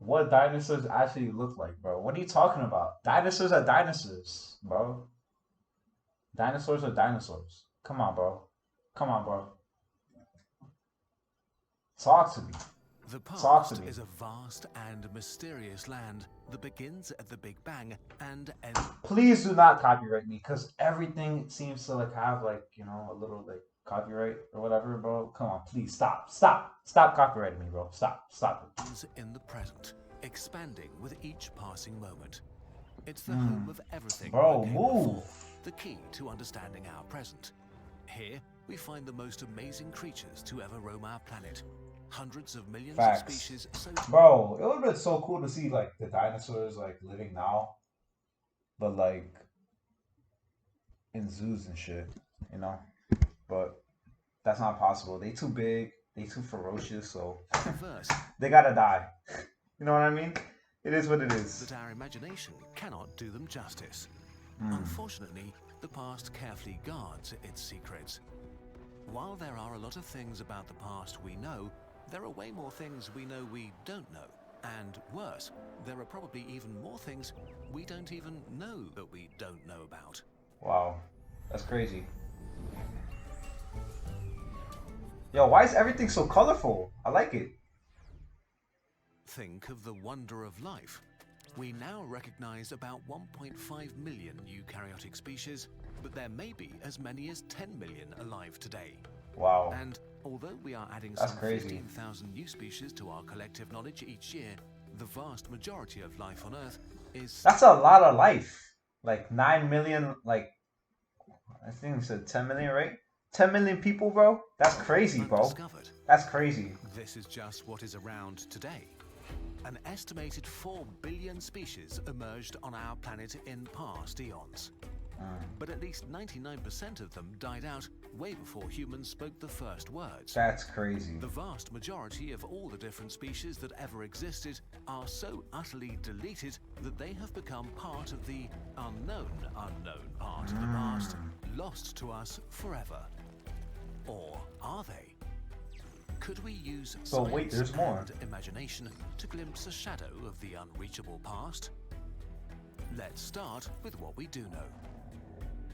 what dinosaurs actually look like, bro. What are you talking about? Dinosaurs are dinosaurs, bro. Dinosaurs are dinosaurs. Come on, bro. Come on, bro. Talk to me. The Talk to past me. is a vast and mysterious land that begins at the Big Bang and ends. Please do not copyright me, cause everything seems to like have like a little like copyright or whatever, bro. Come on, please stop copyrighting me, bro. Stop it. In the present, expanding with each passing moment. It's the home Mm. of everything that Bro, came move. before, the key to understanding our present. Here, we find the most amazing creatures to ever roam our planet. Hundreds of millions of Facts. species so Bro, it would have been so cool to see like the dinosaurs like living now, but like in zoos and shit, you know? But that's not possible. They too big, they too ferocious, so diverse they gotta die. You know what I mean? It is what it that is. our imagination cannot do them justice. Mm. Unfortunately, the past carefully guards its secrets. While there are a lot of things about the past we know, there are way more things we know we don't know. And worse, there are probably even more things we don't even know that we don't know about. Wow. That's crazy. Yo, why is everything so colorful? I like it. Think of the wonder of life. We now recognize about 1.5 million eukaryotic species, but there may be as many as 10 million alive today. Wow. And although we are adding That's some crazy. 15,000 new species to our collective knowledge each year, the vast majority of life on Earth is That's a lot of life. Like 9 million, like, I think it said 10 million, right? 10 million people, bro? That's crazy, bro. undiscovered. That's crazy. This is just what is around today. An estimated 4 billion species emerged on our planet in past eons. But at least 99% of them died out way before humans spoke the first words. That's crazy. The vast majority of all the different species that ever existed are so utterly deleted that they have become part of the unknown part of the past, lost to us forever. Or are they? Could we use So wait, science there's more. and imagination to glimpse a shadow of the unreachable past? Let's start with what we do know.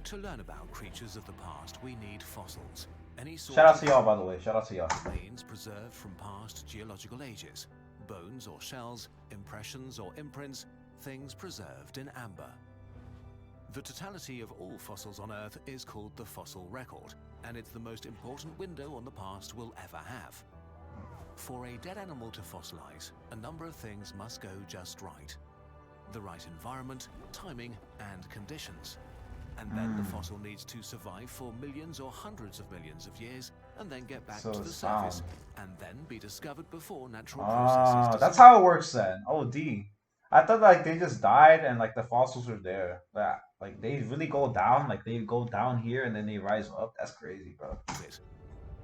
To learn about creatures of the past, we need fossils. Any sort Shout out of to y'all, by the way. Shout out to y'all. remains preserved from past geological ages. Bones or shells, impressions or imprints, things preserved in amber. The totality of all fossils on Earth is called the fossil record, and it's the most important window on the past we'll ever have. For a dead animal to fossilize, a number of things must go just right. The right environment, timing, and conditions. And then the fossil needs to survive for millions or hundreds of millions of years, and then get back So to the it's surface, found. and then be discovered before natural processes Ah, that's disappear. how it works then. Oh, D. I thought like they just died and like the fossils were there. That like they really go down, like they go down here and then they rise up. That's crazy, bro.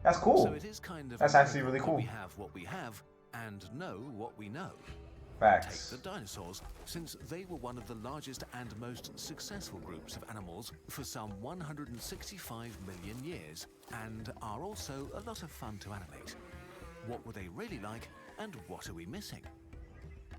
That's So cool. it is kind of a That's actually miracle really that we cool. have what we have and know what we know. Take the Facts. dinosaurs, since they were one of the largest and most successful groups of animals for some 165 million years, and are also a lot of fun to animate. What were they really like, and what are we missing?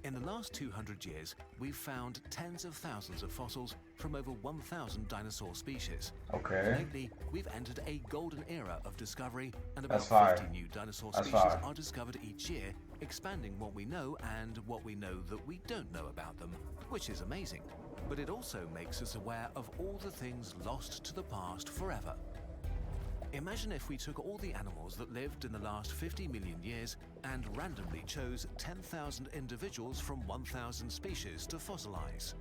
In the last 200 years, we've found tens of thousands of fossils from over 1,000 dinosaur species. Okay. Lately, we've entered a golden era of discovery, and about That's fire. 50 new dinosaur That's species fire. are discovered each year, expanding what we know and what we know that we don't know about them, which is amazing. But it also makes us aware of all the things lost to the past forever. Imagine if we took all the animals that lived in the last 50 million years and randomly chose 10,000 individuals from 1,000 species to fossilize.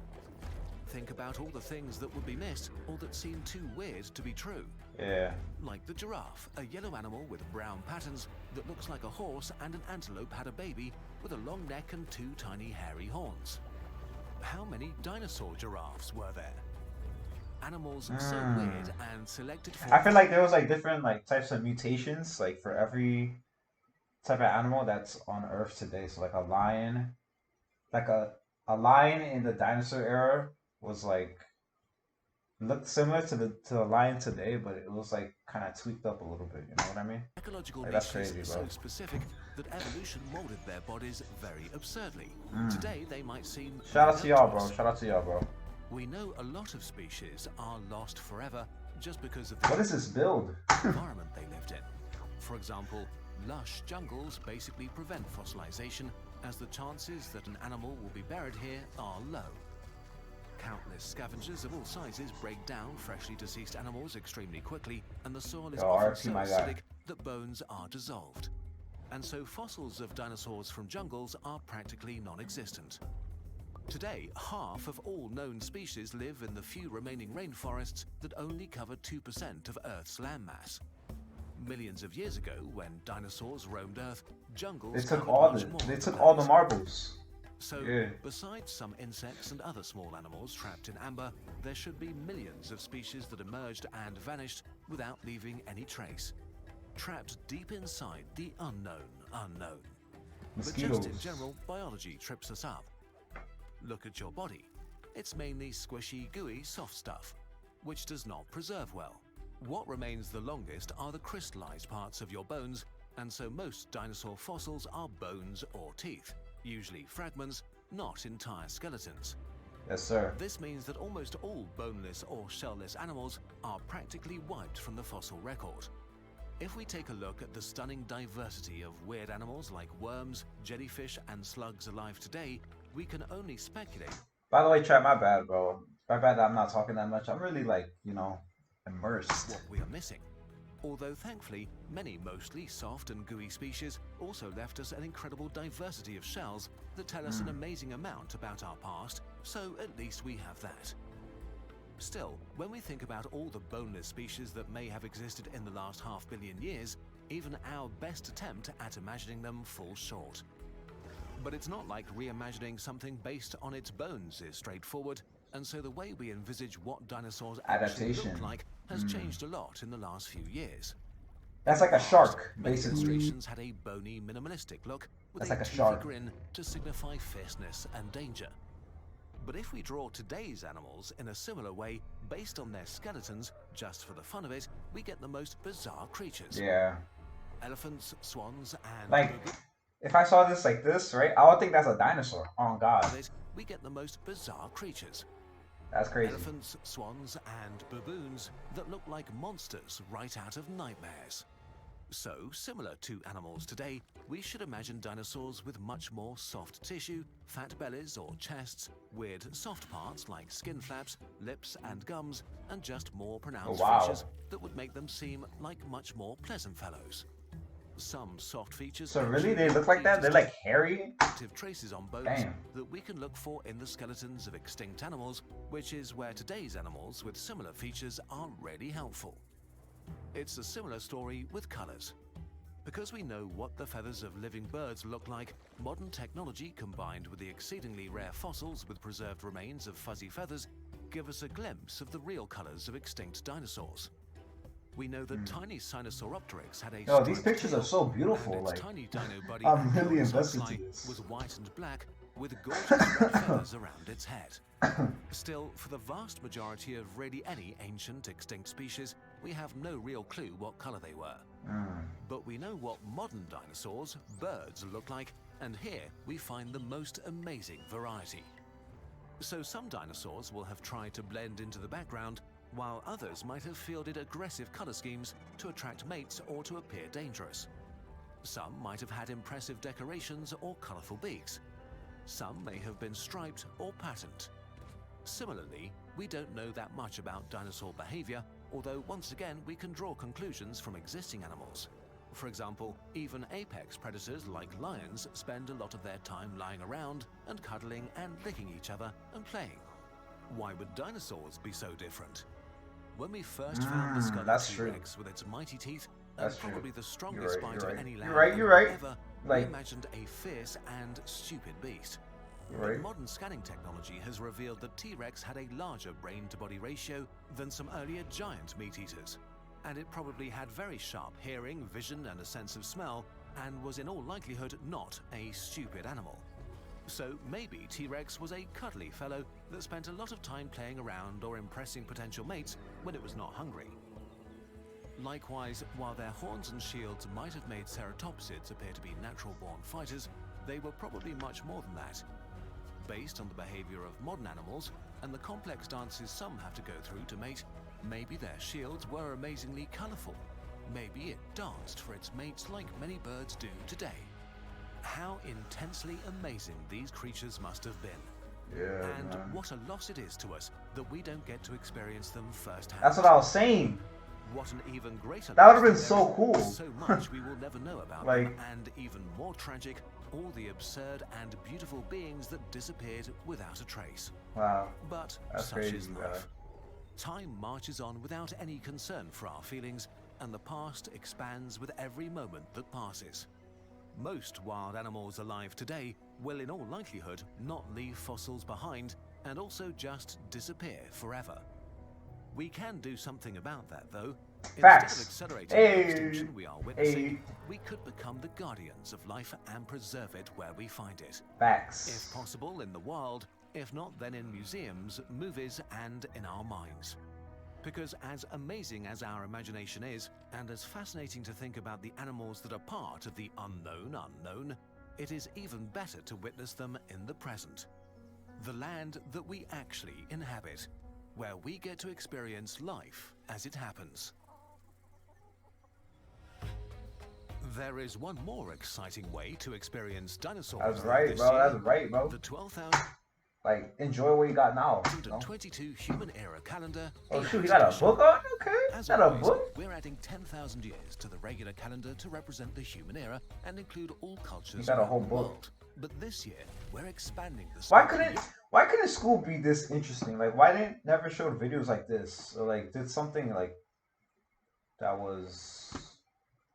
Think about all the things that would be missed or that seem too weird to be true. Yeah. Like the giraffe, a yellow animal with brown patterns that looks like a horse, and an antelope had a baby with a long neck and two tiny hairy horns. How many dinosaur giraffes were there? Animals so weird and selected for. I feel like there was like different like types of mutations like for every type of animal that's on Earth today. So like a lion, like a lion in the dinosaur era was like looked similar to the lion today, but it was like kind of tweaked up a little bit. You know what I mean? Ecological Like that's niches crazy, so bro. specific that evolution molded their bodies very absurdly. Mm. Today they might seem Shout out to y'all, unknown to bro. us. Shout out to y'all, bro. We know a lot of species are lost forever just because of the What is this build? environment they lived in. For example, lush jungles basically prevent fossilization, as the chances that an animal will be buried here are low. Countless scavengers of all sizes break down freshly deceased animals extremely quickly, and the soil is Yo, often RP so my guy. acidic that bones are dissolved. And so fossils of dinosaurs from jungles are practically non-existent. Today, half of all known species live in the few remaining rainforests that only cover 2% of Earth's landmass. Millions of years ago, when dinosaurs roamed Earth, jungles They took covered all much the more they of took the all the place. marbles. So, Yeah. besides some insects and other small animals trapped in amber, there should be millions of species that emerged and vanished without leaving any trace. Trapped deep inside the unknown unknown. But just in Mosquitoes. general, biology trips us up. Look at your body. It's mainly squishy, gooey, soft stuff, which does not preserve well. What remains the longest are the crystallized parts of your bones, and so most dinosaur fossils are bones or teeth, usually fragments, not entire skeletons. Yes, sir. This means that almost all boneless or shellless animals are practically wiped from the fossil record. If we take a look at the stunning diversity of weird animals like worms, jellyfish, and slugs alive today, we can only speculate. By the way, chat, my bad, bro. My bad that I'm not talking that much. I'm really like, immersed. What we are missing. Although thankfully, many mostly soft and gooey species also left us an incredible diversity of shells that tell us an amazing amount about our past, so at least we have that. Still, when we think about all the boneless species that may have existed in the last 500 million years, even our best attempt at imagining them falls short. But it's not like reimagining something based on its bones is straightforward, and so the way we envisage what dinosaurs actually Adaptation. look like has changed a lot in the last few years. That's like a shark, Many basically. illustrations had a bony, minimalistic look with That's like a toothy shark. grin to signify fierceness and danger. But if we draw today's animals in a similar way, based on their skeletons, just for the fun of it, we get the most bizarre creatures. Yeah. Elephants, swans, and Like, if I saw this like this, right, I would think that's a dinosaur. Oh God, we get the most bizarre creatures. that's crazy. Elephants, swans, and baboons that look like monsters right out of nightmares. So, similar to animals today, we should imagine dinosaurs with much more soft tissue, fat bellies or chests, weird soft parts like skin flaps, lips and gums, and just more pronounced Oh, wow. features that would make them seem like much more pleasant fellows. Some soft features. So really, they look like that? They're like hairy? Active traces on bones Damn. that we can look for in the skeletons of extinct animals, which is where today's animals with similar features are really helpful. It's a similar story with colors. Because we know what the feathers of living birds look like, modern technology combined with the exceedingly rare fossils with preserved remains of fuzzy feathers give us a glimpse of the real colors of extinct dinosaurs. We know that tiny Sinosauropteryx had a Yo, these striped pictures tail, are so beautiful. and its Like, tiny dino buddy I'm really Ankylosaurus invested eye to this. was white and black with gorgeous red feathers around its head. Still, for the vast majority of really any ancient extinct species, we have no real clue what color they were. But we know what modern dinosaurs, birds, look like, and here we find the most amazing variety. So some dinosaurs will have tried to blend into the background, while others might have fielded aggressive color schemes to attract mates or to appear dangerous. Some might have had impressive decorations or colorful beaks. Some may have been striped or patterned. Similarly, we don't know that much about dinosaur behavior, although once again we can draw conclusions from existing animals. For example, even apex predators like lions spend a lot of their time lying around and cuddling and licking each other and playing. Why would dinosaurs be so different? When we first found the skull that's of true. T-Rex with its mighty teeth, That's and true. probably the strongest You're right, bite you're of right. any You're land right, you're right. ever, Like- we imagined a fierce and stupid beast. Right. But modern scanning technology has revealed that T-Rex had a larger brain-to-body ratio than some earlier giant meat-eaters. And it probably had very sharp hearing, vision, and a sense of smell, and was in all likelihood not a stupid animal. So maybe T-Rex was a cuddly fellow that spent a lot of time playing around or impressing potential mates when it was not hungry. Likewise, while their horns and shields might have made ceratopsids appear to be natural-born fighters, they were probably much more than that. Based on the behavior of modern animals and the complex dances some have to go through to mate, maybe their shields were amazingly colorful. Maybe it danced for its mates like many birds do today. How intensely amazing these creatures must have been. Yeah, and man. What a loss it is to us that we don't get to experience them firsthand. That's what I was saying. What an even greater That would have loss been that so there cool. is so much we will never know about Like- them, and even more tragic, all the absurd and beautiful beings that disappeared without a trace. Wow. But That's such is crazy, life. Time marches on without any concern for our feelings, and the past expands with every moment that passes. Most wild animals alive today will in all likelihood not leave fossils behind and also just disappear forever. We can do something about that though. Facts. Instead of accelerating Hey. the extinction we are witnessing, Hey. we could become the guardians of life and preserve it where we find it. Facts. If possible in the wild, if not then in museums, movies and in our minds. Because as amazing as our imagination is, and as fascinating to think about the animals that are part of the unknown, it is even better to witness them in the present. The land that we actually inhabit, where we get to experience life as it happens. There is one more exciting way to experience dinosaurs. That's right, this bro. year. That's right, bro. The 12,000 Like, enjoy what you got now. You know? 122 Human Era Calendar. Oh shoot, he 8th got a edition. book on? Okay. As Got a always, book? we're adding 10,000 years to the regular calendar to represent the human era and include all cultures You got a around whole the book. world. But this year, we're expanding the Why scope. couldn't school be this interesting? Like, why didn't never show videos like this? Or like did something like that was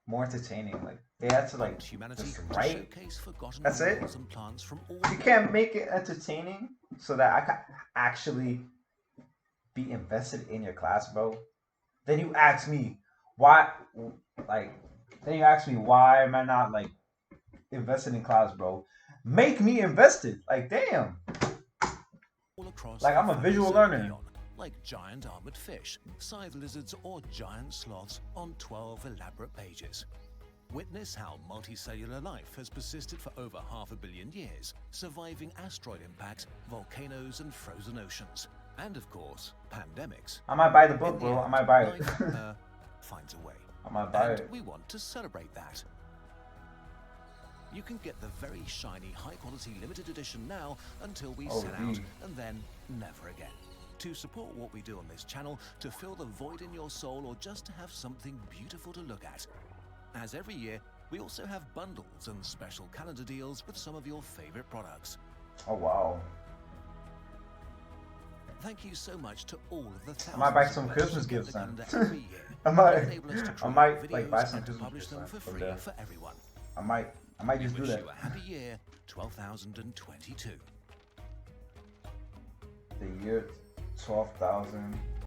more entertaining? Like they had to like humanity just to write. showcase forgotten That's it? animals and plants from all You can't make it entertaining so that I can actually be invested in your class, bro. Then you ask me why, like, then you ask me why am I not like invested in class, bro? Make me invested. Like, damn. all across Like, I'm a the visual Amazon learner. beyond, like giant armored fish, scythe lizards, or giant sloths on 12 elaborate pages. Witness how multicellular life has persisted for over 500 million years, surviving asteroid impacts, volcanoes, and frozen oceans. And of course, pandemics. I might buy the book, In the bro. I end, might buy it. life, finds a way. I might buy And it. we want to celebrate that. You can get the very shiny, high-quality limited edition now until we Oh, sell out, really? and then never again. To support what we do on this channel, to fill the void in your soul, or just to have something beautiful to look at. As every year, we also have bundles and special calendar deals with some of your favorite products. Oh wow. Thank you so much to all of the thousands might buy of some pledges Christmas who get gifts the then. calendar every year. I might- They enable us to I create might, like, videos buy some and to Christmas publish gifts them then for from free there. for everyone. I might just do Wish that. you a happy year 12,022. The year 12,000.